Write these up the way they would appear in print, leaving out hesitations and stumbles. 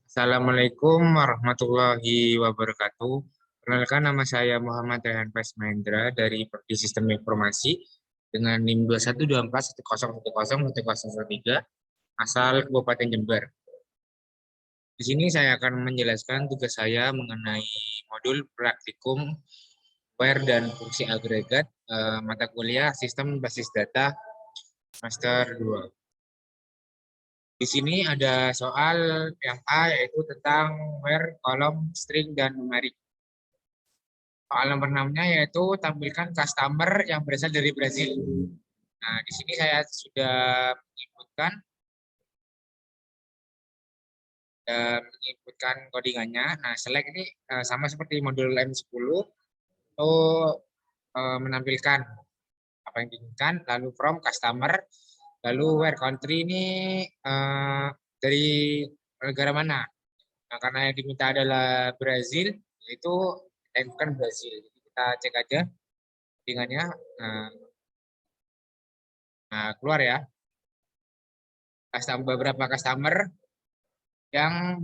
Assalamualaikum warahmatullahi wabarakatuh. Perkenalkan, nama saya Muhammad Rehan Mahendra dari Prodi Sistem Informasi dengan NIM 212410101013 asal Kabupaten Jember. Di sini saya akan menjelaskan tugas saya mengenai modul praktikum wire dan fungsi agregat mata kuliah Sistem Basis Data semester 2. Di sini ada soal yang A, yaitu tentang where, kolom, string, dan numerik. Soal nomor 6-nya yaitu tampilkan customer yang berasal dari Brazil. Nah, di sini saya sudah menginputkan codingannya. Nah, select ini sama seperti modul M10, itu menampilkan apa yang diinginkan, lalu from customer, lalu where country ini dari negara mana. Nah, karena yang diminta adalah Brazil, yaitu bukan Brazil. Jadi kita cek aja codingannya. Nah, keluar ya. Beberapa customer yang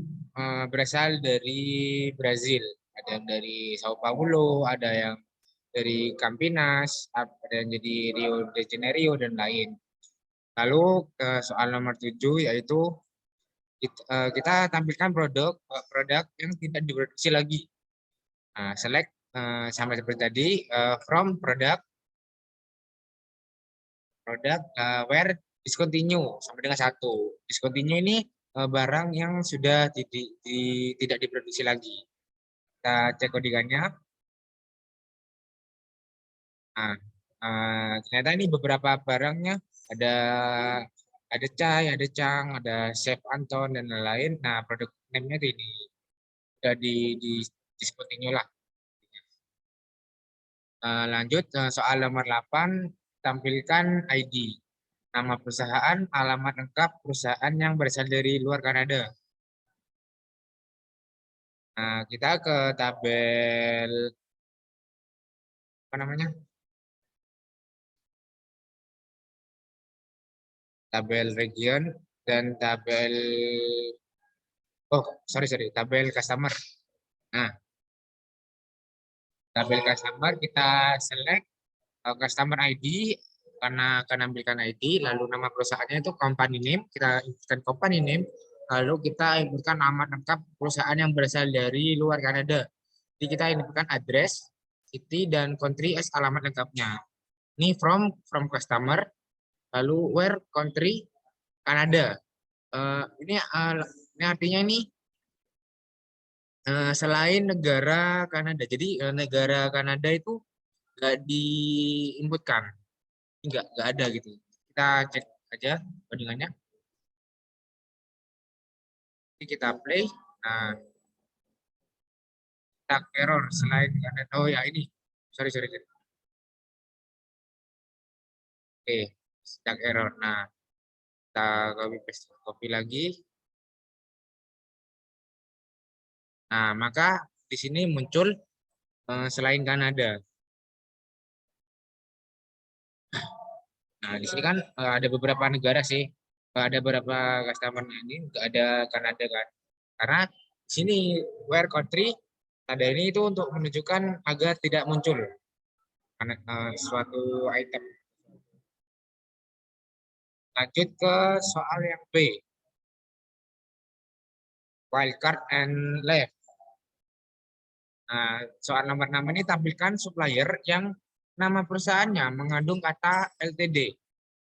berasal dari Brazil. Ada yang dari Sao Paulo, ada yang dari Campinas, ada yang dari Rio de Janeiro, dan lain. Lalu ke soal nomor 7, yaitu kita tampilkan produk yang tidak diproduksi lagi. Nah, select sama seperti tadi, from product where discontinue sampai dengan 1. Discontinue ini barang yang sudah tidak diproduksi lagi. Kita cek codingannya. Nah, ternyata ini beberapa barangnya ada Cai, ada Chang, ada Chef Anton, dan lain-lain. Nah, produk name-nya ini sudah di discontinue lah. Lanjut soal nomor 8, tampilkan ID. Nama perusahaan, alamat lengkap perusahaan yang berasal dari luar Kanada. Nah, kita ke tabel apa namanya? Tabel region dan tabel tabel customer. Nah, tabel customer kita select customer ID karena akan ambilkan ID, lalu nama perusahaannya itu company name, kita inputkan company name, lalu kita inputkan alamat lengkap perusahaan yang berasal dari luar Kanada. Jadi kita inputkan address, city, dan country as alamat lengkapnya. Ini from customer, lalu where country Kanada. Ini artinya ini selain negara Kanada. Jadi negara Kanada itu nggak diinputkan, nggak ada gitu. Kita cek aja codingannya. Jadi kita play. Nah, tak error selain Kanada. Oh ya, ini sorry. Oke, stuck error. Nah, kita copy lagi. Nah, maka di sini muncul selain Kanada. Nah, di sini kan ada beberapa negara sih. Ada beberapa customer ini nggak ada Kanada kan. Karena di sini where country ada ini itu untuk menunjukkan agar tidak muncul karena suatu item. Lanjut ke soal yang B. Wildcard and left. Nah, soal nomor 6 ini tampilkan supplier yang nama perusahaannya mengandung kata LTD.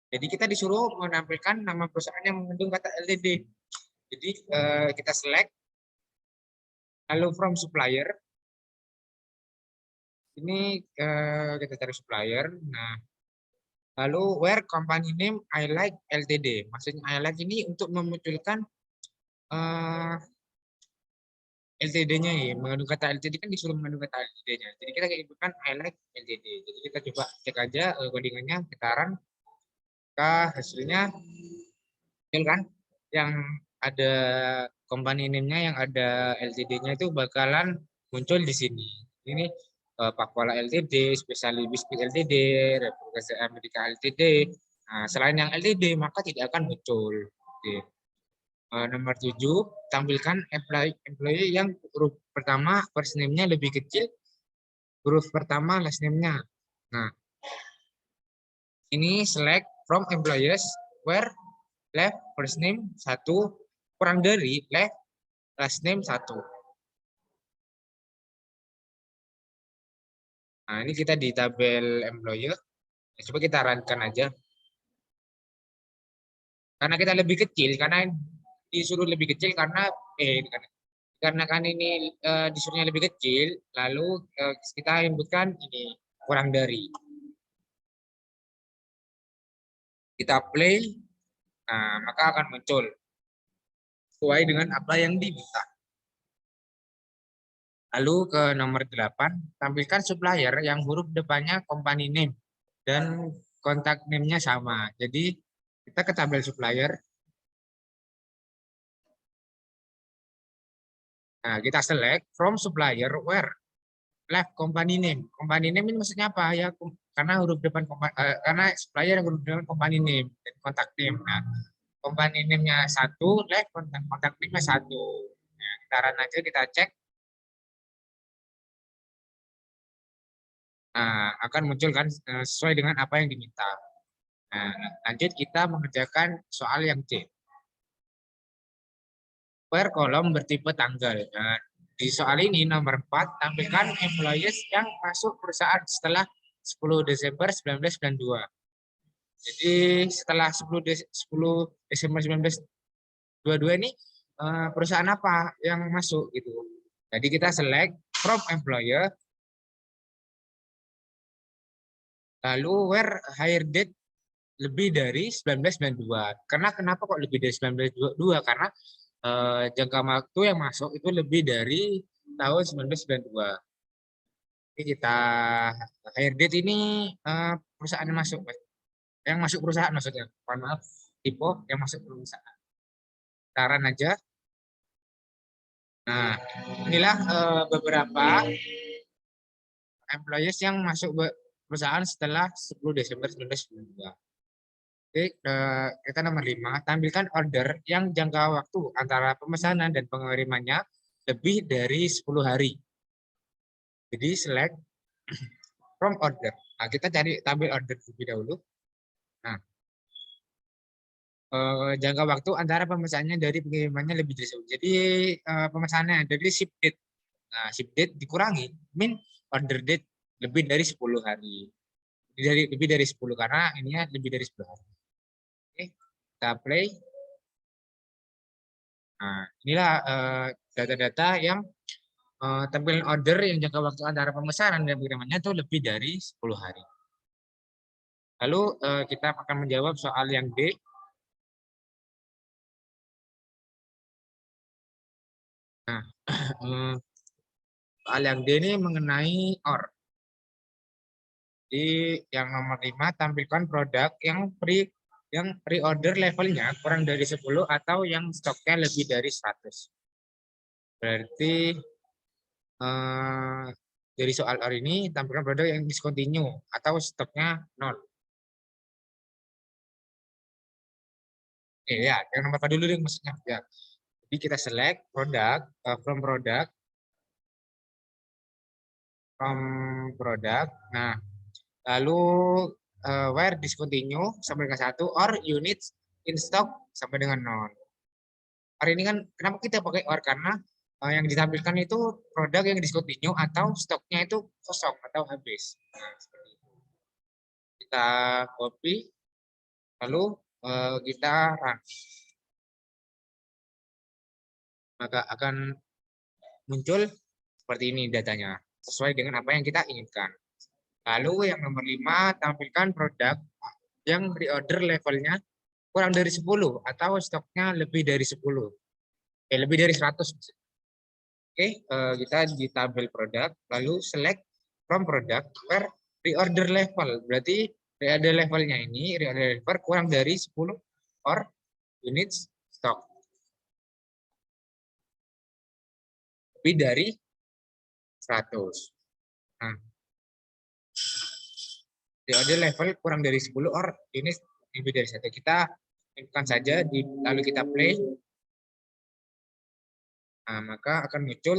Jadi kita disuruh menampilkan nama perusahaan yang mengandung kata LTD. Jadi kita select, lalu from supplier. Ini kita cari supplier. Nah, lalu where company name I like LTD. Maksudnya I like ini untuk memunculkan LTD-nya ya, mengandung kata LTD kan disuruh mengandung kata LTD-nya. Jadi kita inputkan I like LTD. Jadi kita coba cek aja codingannya, kita run. Hasilnya kan yang ada company name-nya yang ada LTD-nya itu bakalan muncul di sini. Ini Pakuala LTD, Specialty Biscuit LTD, Republik Amerika LTD. Nah, selain yang LTD maka tidak akan muncul. Oke. Nomor 7, tampilkan employee yang huruf pertama first name-nya lebih kecil huruf pertama last name-nya. Nah, ini select from employees where left first name 1 kurang dari left last name 1. Nah, ini kita di tabel employer. Coba kita runkan aja. Karena kita lebih kecil, karena disuruh lebih kecil karena kan ini disuruhnya lebih kecil, lalu kita inputkan ini kurang dari. Kita play, nah maka akan muncul sesuai dengan apa yang diminta. Lalu ke nomor 8, tampilkan supplier yang huruf depannya company name dan kontak name-nya sama. Jadi kita ke tabel supplier. Nah, kita select from supplier where left company name. Company name ini maksudnya apa ya? Karena huruf depan karena supplier yang huruf depan company name dan kontak name. Nah, company name-nya 1, left kontak name-nya 1. Nah, kita run aja, kita cek. Nah, akan muncul kan sesuai dengan apa yang diminta. Nah, lanjut kita mengerjakan soal yang C. Per kolom bertipe tanggal. Nah, di soal ini nomor 4, tampilkan employees yang masuk perusahaan setelah 10 Desember 1992. Jadi setelah 10 Desember 1922 ini perusahaan apa yang masuk gitu. Jadi kita select from employer, lalu where hire date lebih dari 1992. Karena kenapa kok lebih dari 1992? Karena jangka waktu yang masuk itu lebih dari tahun 1992. Jadi kita hire date ini perusahaan yang masuk, yang masuk perusahaan maksudnya. Mohon maaf, tipe yang masuk perusahaan. Saran aja. Nah, inilah beberapa employees yang masuk perusahaan setelah 10 Desember 1992. Oke, kita nomor 5, tampilkan order yang jangka waktu antara pemesanan dan pengirimannya lebih dari 10 hari. Jadi select from order. Nah, kita cari tabel order terlebih dahulu. Nah, jangka waktu antara pemesanannya dari pengirimannya lebih dari 10. Jadi pemesanannya dari ship date. Nah, ship date dikurangi min order date lebih dari 10 hari. Lebih dari 10 karena ininya lebih dari 10 hari. Oke, kita play. Nah, inilah data-data yang tampilan order yang jangka waktu antara pemesanan dan pengirimannya itu lebih dari 10 hari. Lalu kita akan menjawab soal yang D. Nah, soal yang D ini mengenai OR. Di yang nomor 5, tampilkan produk yang pre-order levelnya kurang dari 10 atau yang stoknya lebih dari 100. Berarti dari soal OR ini tampilkan produk yang discontinue atau stoknya 0. Ya, yang nomor apa dulu nih maksudnya? Ya. Jadi kita select produk from product. Nah, lalu where discontinue sampai dengan 1 or units in stock sampai dengan 0. Hari ini kan kenapa kita pakai or, karena yang ditampilkan itu produk yang discontinue atau stoknya itu kosong atau habis. Nah, seperti itu. Kita copy lalu kita run. Maka akan muncul seperti ini datanya sesuai dengan apa yang kita inginkan. Lalu yang nomor 5, tampilkan produk yang reorder levelnya kurang dari 10 atau stoknya lebih dari 10. Lebih dari 100. Oke, kita di tabel produk, lalu select from product where reorder level. Berarti reorder levelnya ini, reorder level kurang dari 10 or units stock. Lebih dari 100. Nah, reorder level kurang dari 10 or units lebih dari 1. Kita inputkan saja, lalu kita play. Nah, maka akan muncul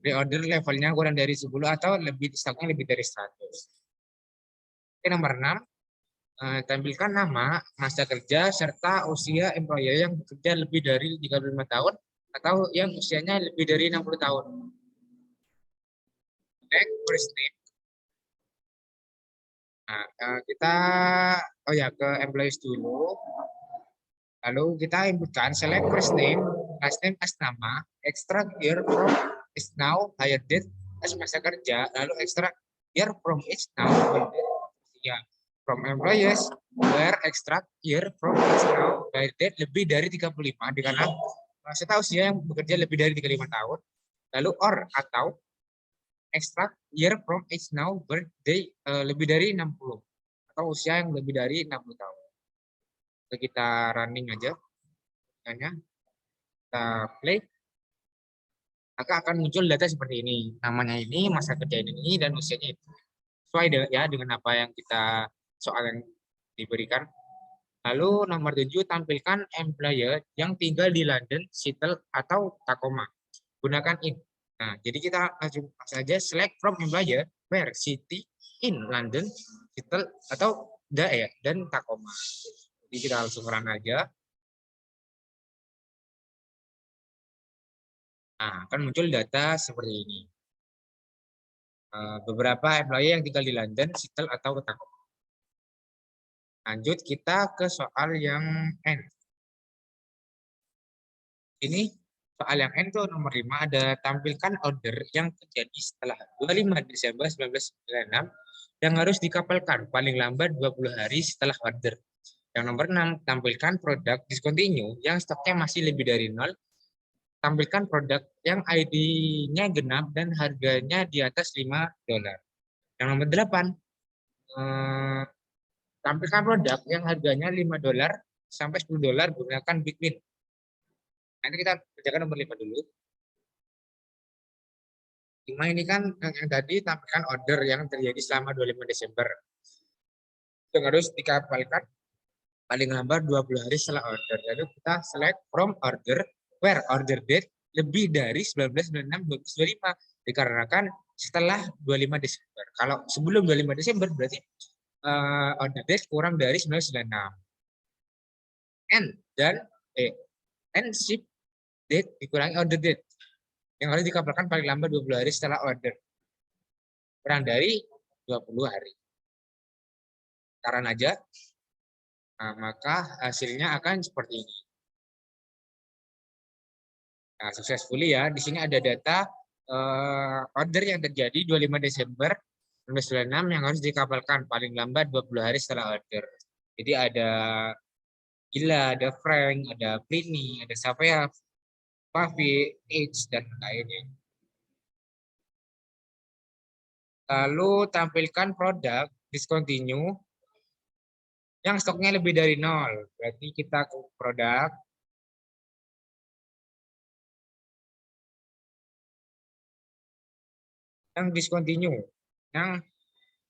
reorder levelnya kurang dari 10 atau lebih stoknya lebih dari 100. Oke, nomor 6, tampilkan nama, masa kerja, serta usia employee yang bekerja lebih dari 35 tahun atau yang usianya lebih dari 60 tahun. Next, first name. Nah, kita ke employees dulu. Lalu kita inputkan select first name, last name as nama, extract year from is now, hire date as masa kerja, lalu extract year from is now, ya, from employees, where extract year from is now, hire date lebih dari 35, karena serta usia yang bekerja lebih dari 35 tahun, lalu or atau extract year from is now, birthday lebih dari 60, atau usia yang lebih dari 60 tahun. Kita running aja, kita play, maka akan muncul data seperti ini. Namanya ini, masa kerja ini, dan usianya itu. Sesuai ya dengan apa yang kita soal yang diberikan. Lalu nomor 7, tampilkan employer yang tinggal di London, Seattle, atau Tacoma. Gunakan in. Nah, jadi kita langsung saja select from employer where city in London, Seattle, atau dan Tacoma. Jadi kita langsung run aja. Nah, akan muncul data seperti ini. Beberapa employee yang tinggal di London, Seattle, atau Tacoma. Lanjut kita ke soal yang N. Ini soal yang N itu nomor 5, ada tampilkan order yang terjadi setelah 25 Desember 1996 yang harus dikapalkan paling lambat 20 hari setelah order. Yang nomor 6, tampilkan produk discontinue yang stoknya masih lebih dari 0. Tampilkan produk yang ID-nya genap dan harganya di atas $5. Yang nomor 8, tampilkan produk yang harganya $5 sampai $10 gunakan Big Win. Nanti kita kerjakan nomor 5 dulu. 5 ini kan yang tadi tampilkan order yang terjadi selama 25 Desember. Yang harus dikapalkan paling lambat 20 hari setelah order. Lalu kita select from order where order date lebih dari 1996-2025 dikarenakan setelah 25 Desember. Kalau sebelum 25 Desember berarti order date kurang dari 1996. And ship date dikurangi order date yang harus dikabarkan paling lambat 20 hari setelah order. Kurang dari 20 hari. Taran aja. Nah, maka hasilnya akan seperti ini. Nah, successfully ya. Di sini ada data order yang terjadi 25 Desember 1996 yang harus dikapalkan paling lambat 20 hari setelah order. Jadi ada Gila, ada Frank, ada Pliny, ada Savea, Pavi, H, dan lainnya. Lalu tampilkan produk discontinue yang stoknya lebih dari 0. Berarti kita ke produk. Yang discontinue. Yang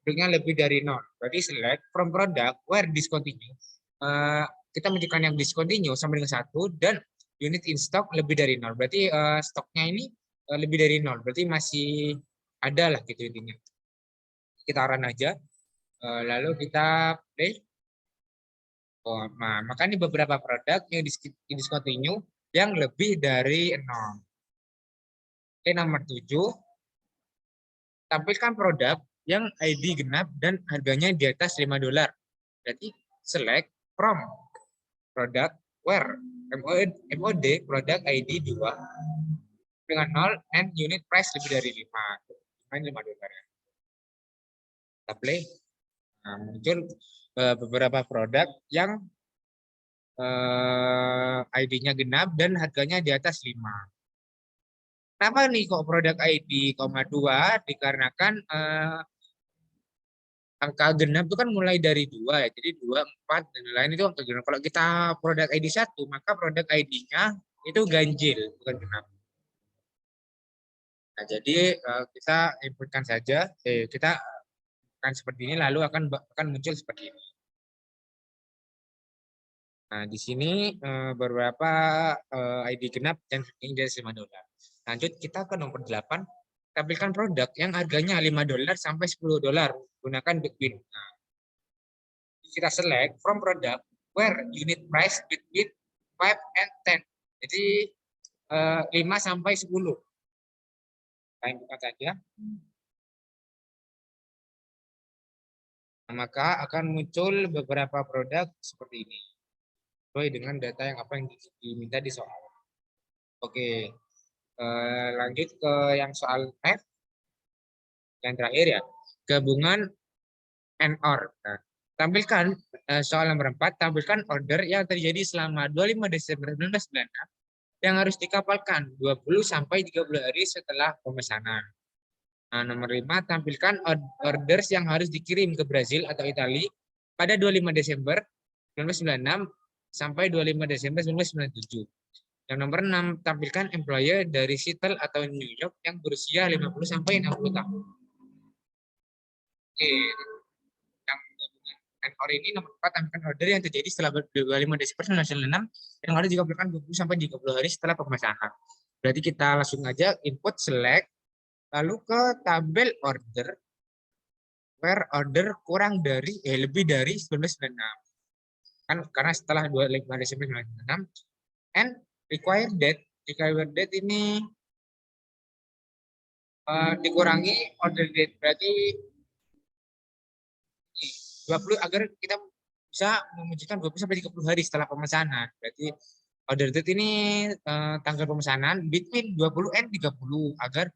stoknya lebih dari 0. Berarti select from product where discontinue. Kita menunjukkan yang discontinue sama dengan 1 dan unit in stock lebih dari 0. Berarti stoknya ini lebih dari 0. Berarti masih ada lah gitu intinya. Kita run aja. Lalu kita play. Nah, maka ini beberapa produk yang discontinue yang lebih dari 0. Oke, nomor 7. Tampilkan produk yang ID genap dan harganya di atas $5. Berarti select from product where MOD produk ID 2 dengan 0 and unit price lebih dari 5. $5. Kita play. Nah, muncul beberapa produk yang ID-nya genap dan harganya di atas 5. Kenapa nih kok produk ID, 2? Dikarenakan angka genap itu kan mulai dari 2 ya. Jadi 2, 4, dan lain itu angka genap. Kalau kita produk ID 1, maka produk ID-nya itu ganjil, bukan genap. Nah, jadi kita inputkan saja, kita akan seperti ini, lalu akan muncul seperti ini. Nah, di sini beberapa ID genap dan dari $5. Lanjut kita ke nomor 8, tampilkan produk yang harganya $5 sampai $10. Gunakan Bitwin. Nah, kita select from product where unit price between 5 and 10. Jadi 5 sampai 10. Kita buka saja. Nah, maka akan muncul beberapa produk seperti ini. Sesuai dengan data yang apa yang diminta di soal. Oke, lanjut ke yang soal F. Yang terakhir ya, gabungan and or. Nah, tampilkan soal nomor 4, tampilkan order yang terjadi selama 25 Desember 1996 yang harus dikapalkan 20 sampai 30 hari setelah pemesanan. Nah, nomor 5, tampilkan orders yang harus dikirim ke Brazil atau Italia pada 25 Desember 1996 sampai 25 Desember 1997. Yang nomor 6, tampilkan employer dari Seattle atau New York yang berusia 50 sampai 60 tahun. Oke, yang or ini nomor 4, tampilkan order yang terjadi setelah 25 Desember 1996 yang harus dikabulkan 20 sampai 30 hari setelah pemesanan. Berarti kita langsung aja input select, lalu ke tabel order where order kurang dari lebih dari 1996. Kan karena setelah 25 Desember 1996 and required date ini dikurangi order date, berarti 20 agar kita bisa memunculkan 20 sampai 30 hari setelah pemesanan. Berarti order date ini tanggal pemesanan between 20 and 30 agar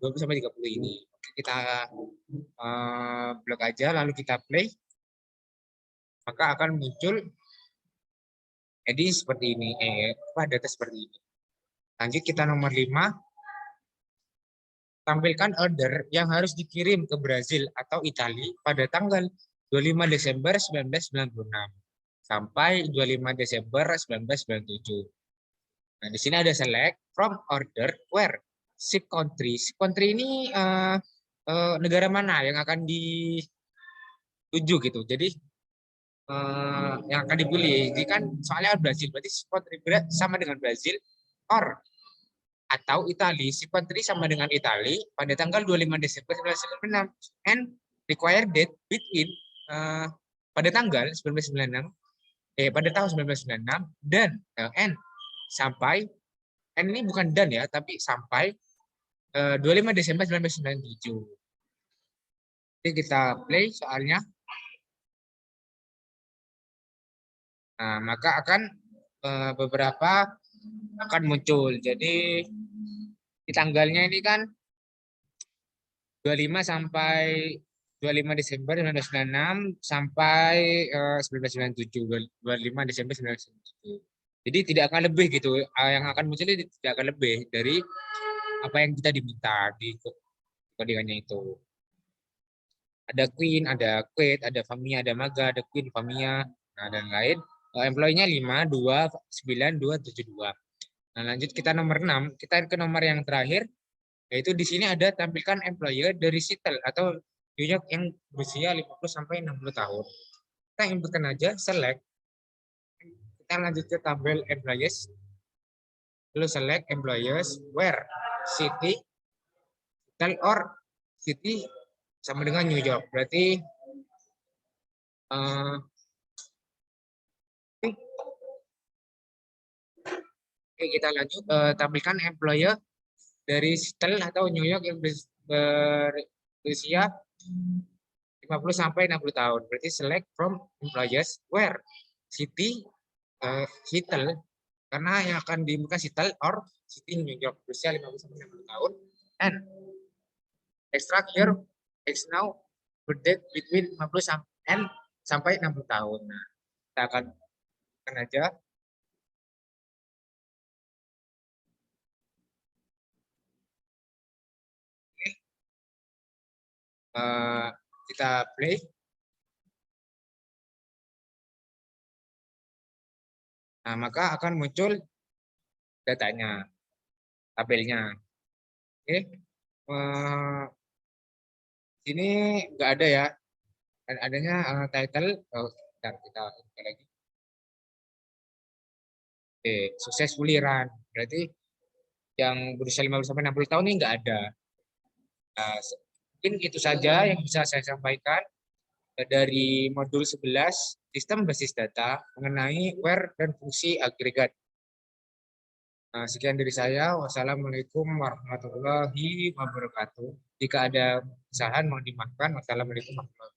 20 sampai 30 ini. Oke, kita blok aja lalu kita play. Maka akan muncul seperti ini, data seperti ini. Lanjut kita nomor 5. Tampilkan order yang harus dikirim ke Brazil atau Italia pada tanggal 25 Desember 1996 sampai 25 Desember 1997. Nah, di sini ada select from order where ship country. Ship country ini negara mana yang akan dituju gitu. Jadi yang akan dipilih. Jadi kan soalnya Brazil, berarti ship country sama dengan Brazil or atau Italia, si country sama dengan Italia pada tanggal 25 Desember 1996 and required date between pada tanggal 1996 pada tahun 1996 dan and sampai and ini bukan dan ya, tapi sampai 25 Desember 1997. Jadi kita play soalnya. Nah, maka akan beberapa akan muncul. Jadi di tanggalnya ini kan 25 sampai 25 Desember 1996 sampai 1997, 25 Desember 1997. Jadi tidak akan lebih gitu. Yang akan muncul tidak akan lebih dari apa yang kita diminta di codingannya itu. Ada Queen, ada Quit, ada Famia, ada Maga, ada Queen, Famia, nah, dan lain. Employee-nya 5, 2, 9, 2, 7, 2. Nah, lanjut kita nomor 6. Kita ke nomor yang terakhir. Yaitu di sini ada tampilkan employer dari Seattle atau New York yang berusia 50 sampai 60 tahun. Kita inputkan aja select. Kita lanjut ke tabel employees. Lalu select employers where city, Seattle or city sama dengan New York. Berarti oke, kita lanjut tampilkan employer dari Seattle atau New York yang berusia 50 sampai 60 tahun. Berarti select from employers where city Seattle, karena yang akan dibuka Seattle or city New York berusia 50 sampai 60 tahun, and extract here X now birthday between 50 sampai 60 tahun. Nah, kita akan aja. Kita play. Nah, maka akan muncul datanya, tabelnya. Oke. Ini nggak ada ya. Adanya title. Kita lagi. Oke, successfully run. Berarti yang berusia 15 sampai 60 tahun ini nggak ada. Nah, mungkin itu saja yang bisa saya sampaikan dari modul 11 sistem basis data mengenai where dan fungsi agregat. Nah, sekian dari saya. Wassalamualaikum warahmatullahi wabarakatuh. Jika ada kesalahan mohon dimaafkan. Wassalamualaikum warahmatullahi wabarakatuh.